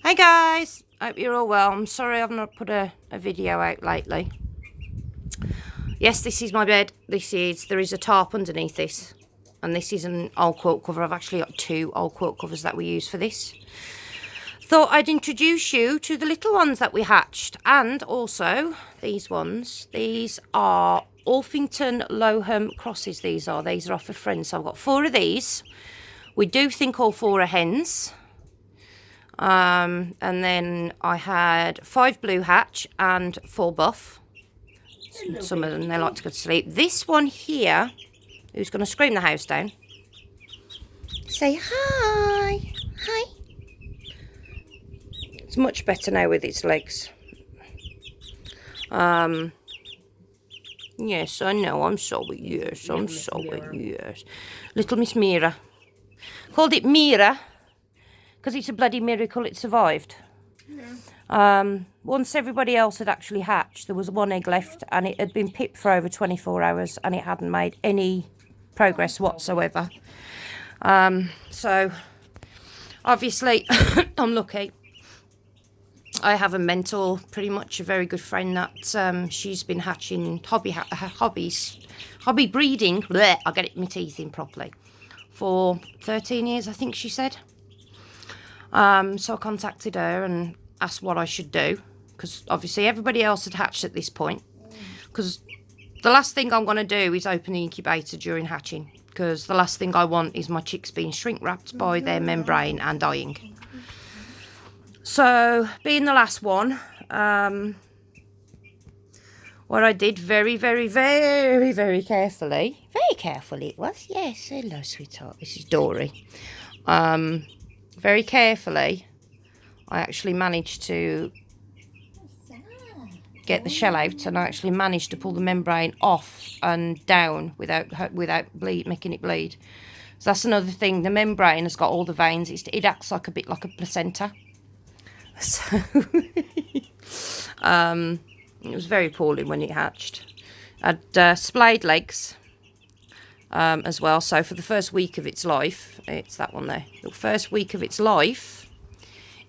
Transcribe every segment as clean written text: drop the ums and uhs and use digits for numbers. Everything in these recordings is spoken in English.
Hey guys, hope you're all well. I'm sorry I've not put a video out lately. Yes, this is my bed. There is a tarp underneath this, and this is an old quilt cover. I've actually got 2 old quilt covers that we use for this. Thought I'd introduce you to the little ones that we hatched, and also these ones. These are Orpington Lohmann crosses. These are off a friend. So I've got 4 of these. We do think all 4 are hens. And then I had 5 blue hatch and 4 buff. Some of them, they like to go to sleep. This one here, who's going to scream the house down. Say hi. Hi. It's much better now with its legs. Yes, I know. I'm sorry. Yes, I'm sorry. Yes. Little Miss Mira. Called it Mira because it's a bloody miracle it survived. Yeah. Once everybody else had actually hatched, there was 1 egg left, and it had been pipped for over 24 hours, and it hadn't made any progress whatsoever. So obviously I'm lucky. I have a mentor, pretty much a very good friend, that she's been hatching hobby breeding. Blech, I'll get it my teeth in properly. For 13 years, I think she said. So I contacted her and asked what I should do, because obviously everybody else had hatched at this point. Because the last thing I'm going to do is open the incubator during hatching, because the last thing I want is my chicks being shrink wrapped by their membrane and dying. So, being the last one, what I did very carefully, it was, yes, hello sweetheart, this is Dory. Very carefully, I actually managed to get the shell out, and I actually managed to pull the membrane off and down without making it bleed. So that's another thing, the membrane has got all the veins, it acts like a bit like a placenta. So it was very appalling when it hatched. I had splayed legs as well. So for the first week of its life, it's that one there. The first week of its life,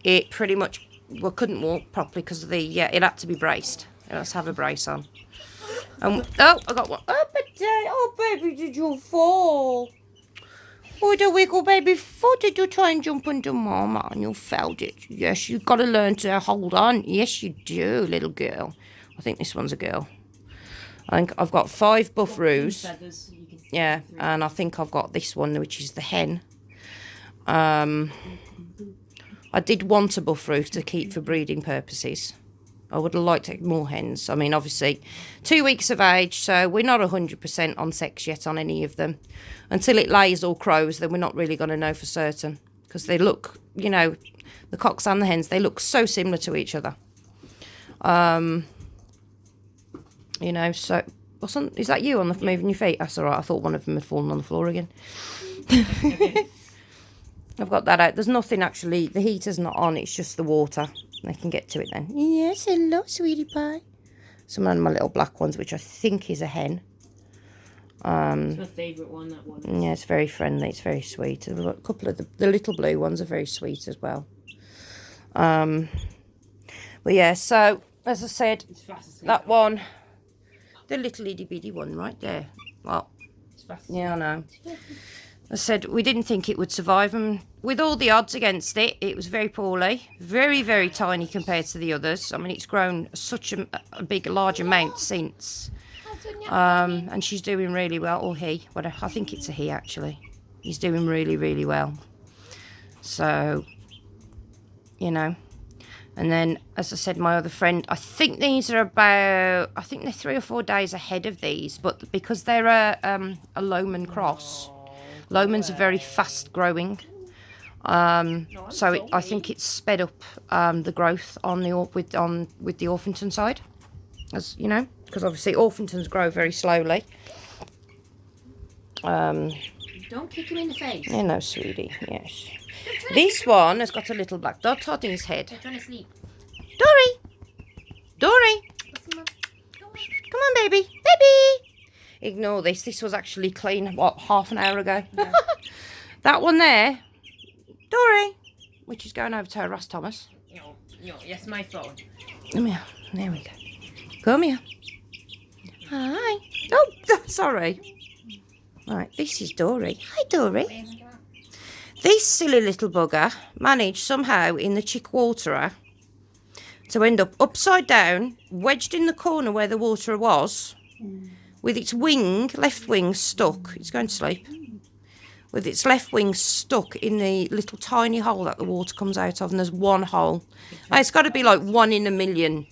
it pretty much couldn't walk properly because of the it had to be braced. Let's have a brace on. Oh, I got one. Oh, baby, did you fall? Oh, the wiggle baby foot. Did you try and jump under mama and you felled it? Yes, you've got to learn to hold on. Yes, you do, little girl. I think this one's a girl. I think I've got 5 buff roos. Yeah, and I think I've got this one, which is the hen. I did want a buff roo to keep for breeding purposes. I would have liked more hens. I mean, obviously, 2 weeks of age, so we're not 100% on sex yet on any of them. Until it lays or crows, then we're not really going to know for certain. Because they look, you know, the cocks and the hens, they look so similar to each other. You know, so... Is that you on the moving your feet? That's all right. I thought one of them had fallen on the floor again. I've got that out. There's nothing actually. The heater's not on. It's just the water. I can get to it then. Yes, hello, sweetie pie. Some of my little black ones, which I think is a hen. It's my favourite one, that one. Yeah, it's very friendly. It's very sweet. A couple of the little blue ones are very sweet as well. But yeah, so as I said, that one, the little itty bitty one right there. Well, yeah, I know. I said we didn't think it would survive, and with all the odds against it, it was very poorly, very tiny compared to the others. I mean, it's grown such a large amount since, and she's doing really well. Or he, I think it's a he actually. He's doing really well. So, you know, and then as I said, my other friend, I think these are they're 3 or 4 days ahead of these, but because they're a Lohmann cross. Lohmann's are very fast growing, so I think it's sped up the growth on with the Orpington side, as you know, because obviously Orpingtons grow very slowly. Don't kick him in the face. You know, sweetie. Yes. This one has got a little black dot on his head. They're trying to sleep. Dory. Come on, baby. Ignore this. This was actually clean, what, half an hour ago? Yeah. That one there. Dory. which is going over to harass Thomas. No, yes, my phone. Come here. There we go. Come here. Hi. Oh, sorry. Right, this is Dory. Hi, Dory. This silly little bugger managed somehow in the chick waterer to end up upside down, wedged in the corner where the water was, with its left wing stuck. It's going to sleep. With its left wing stuck in the little tiny hole that the water comes out of, and there's one hole. Oh, it's got to be like 1 in a million,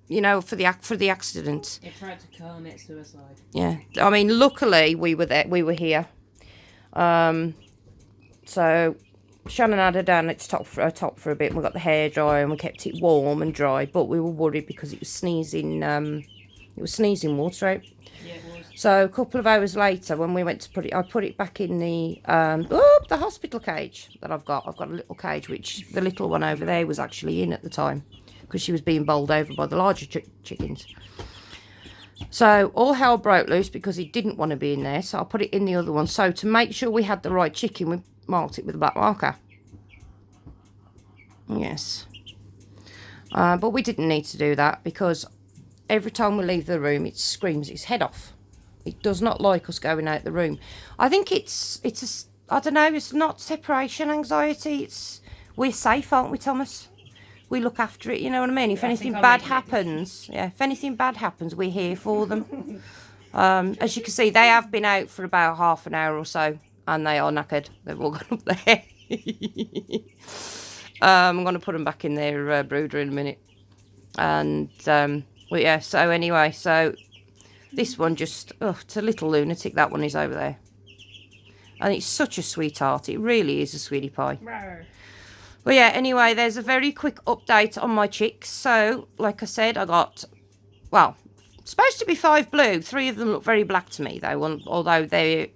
you know, for the accident. It tried to commit suicide. Yeah, I mean, luckily we were there. We were here. So Shannon had her down its top for a bit. And we got the hair dry and we kept it warm and dry. But we were worried because it was sneezing. It was sneezing water out. Yeah, it was. So a couple of hours later, when we went to put it, I put it back in the hospital cage that I've got. I've got a little cage which the little one over there was actually in at the time because she was being bowled over by the larger chickens. So all hell broke loose because he didn't want to be in there. So I put it in the other one. So to make sure we had the right chicken, we marked it with a black marker. Yes. But we didn't need to do that because every time we leave the room, it screams its head off. It does not like us going out the room. I think I don't know, it's not separation anxiety. We're safe, aren't we, Thomas? We look after it, you know what I mean? If anything bad happens, we're here for them. As you can see, they have been out for about half an hour or so, and they are knackered. They've all gone up there. I'm going to put them back in their brooder in a minute. And, well, yeah, so anyway, so this one just, it's a little lunatic, that one is over there. And it's such a sweetheart. It really is a sweetie pie. Well, yeah, anyway, there's a very quick update on my chicks. So, like I said, I got, well, supposed to be 5 blue. 3 of them look very black to me, though, although their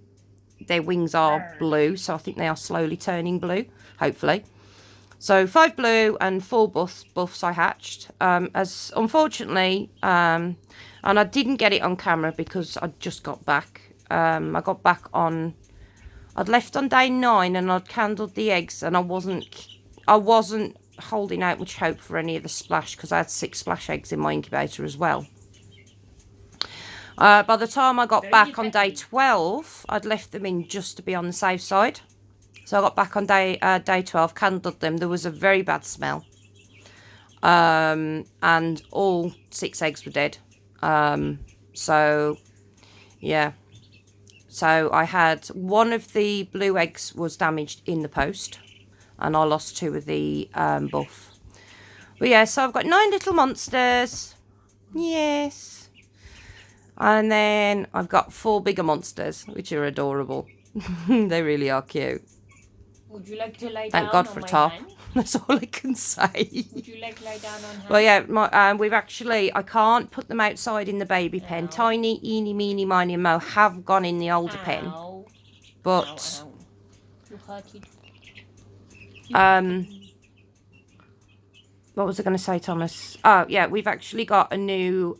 wings are blue. So I think they are slowly turning blue, hopefully. So 5 blue and 4 buffs I hatched. As unfortunately, and I didn't get it on camera because I just got back. I got back on, I'd left on day 9 and I'd candled the eggs, and I wasn't holding out much hope for any of the splash because I had 6 splash eggs in my incubator as well. By the time I got back on day 12, I'd left them in just to be on the safe side. So I got back on day 12, candled them. There was a very bad smell. And all 6 eggs were dead. So, yeah. So I had one of the blue eggs was damaged in the post. And I lost 2 of the buff. But yeah, so I've got 9 little monsters. Yes. And then I've got 4 bigger monsters, which are adorable. They really are cute. Would you like to lie down? Thank God for a top. That's all I can say. Would you like to lie down on hand? Well, yeah, we've actually, I can't put them outside in the baby pen. Tiny, eeny, meeny, miny, and Mo have gone in the older pen. But, what was I going to say, Thomas? Oh, yeah, we've actually got a new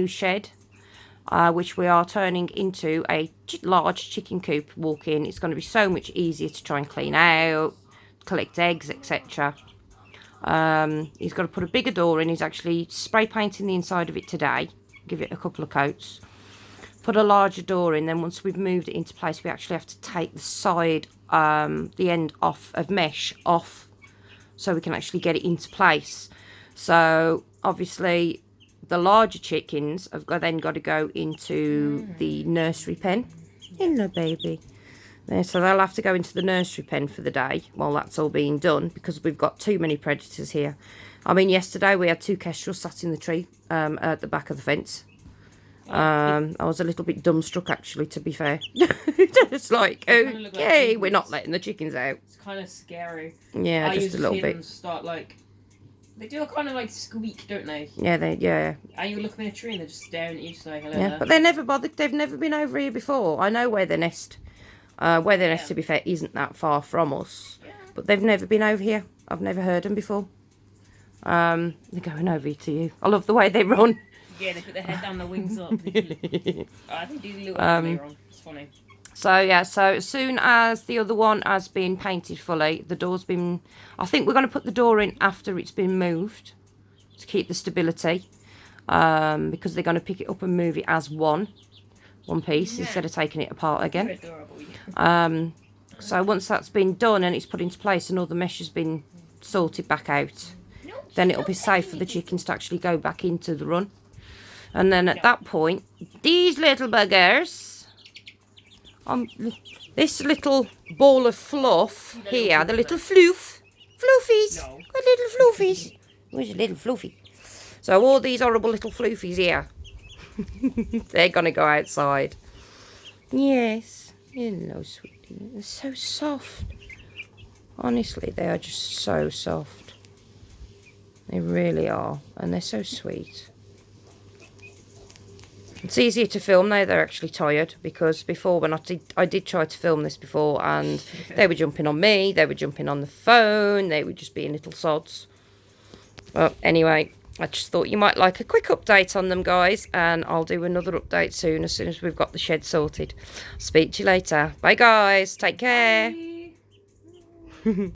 shed. Which we are turning into a large chicken coop walk-in. It's going to be so much easier to try and clean out, collect eggs, etc. He's got to put a bigger door in. He's actually spray painting the inside of it today. Give it a couple of coats. Put a larger door in. Then once we've moved it into place, we actually have to take the side, the end off of mesh off, so we can actually get it into place. So obviously the larger chickens have then got to go into the nursery pen. Hello, baby. There, so they'll have to go into the nursery pen for the day while that's all being done, because we've got too many predators here. I mean, yesterday we had 2 kestrels sat in the tree at the back of the fence. I was a little bit dumbstruck, actually, to be fair. It's like, okay, we're not letting the chickens out. It's kind of scary. Yeah, just a little bit. Start like, they do a kind of like squeak, don't they? Yeah. And you look up in a tree and they're just staring at you, just like, hello. Yeah, but they're never bothered. They've never been over here before. I know where their nest, to be fair, isn't that far from us. Yeah. But they've never been over here. I've never heard them before. They're going over to you. I love the way they run. Yeah, they put their head down, their wings up. I think they do look like they run. It's funny. So yeah, so as soon as the other one has been painted fully, the door's been, I think we're going to put the door in after it's been moved to keep the stability, because they're going to pick it up and move it as one piece instead of taking it apart again. So once that's been done and it's put into place and all the mesh has been sorted back out, then it'll be safe for the chickens to actually go back into the run. And then at that point, these little buggers, this little ball of fluff here, the little floofies, the little floofies. Where's a little floofy? So all these horrible little floofies here, they're going to go outside. Yes, hello, sweetie. They're so soft. Honestly, they are just so soft. They really are, and they're so sweet. It's easier to film now they're actually tired, because before when I did try to film this before, and they were jumping on me, they were jumping on the phone, they were just being little sods. But anyway, I just thought you might like a quick update on them, guys, and I'll do another update soon as we've got the shed sorted. Speak to you later. Bye guys, take care. Bye.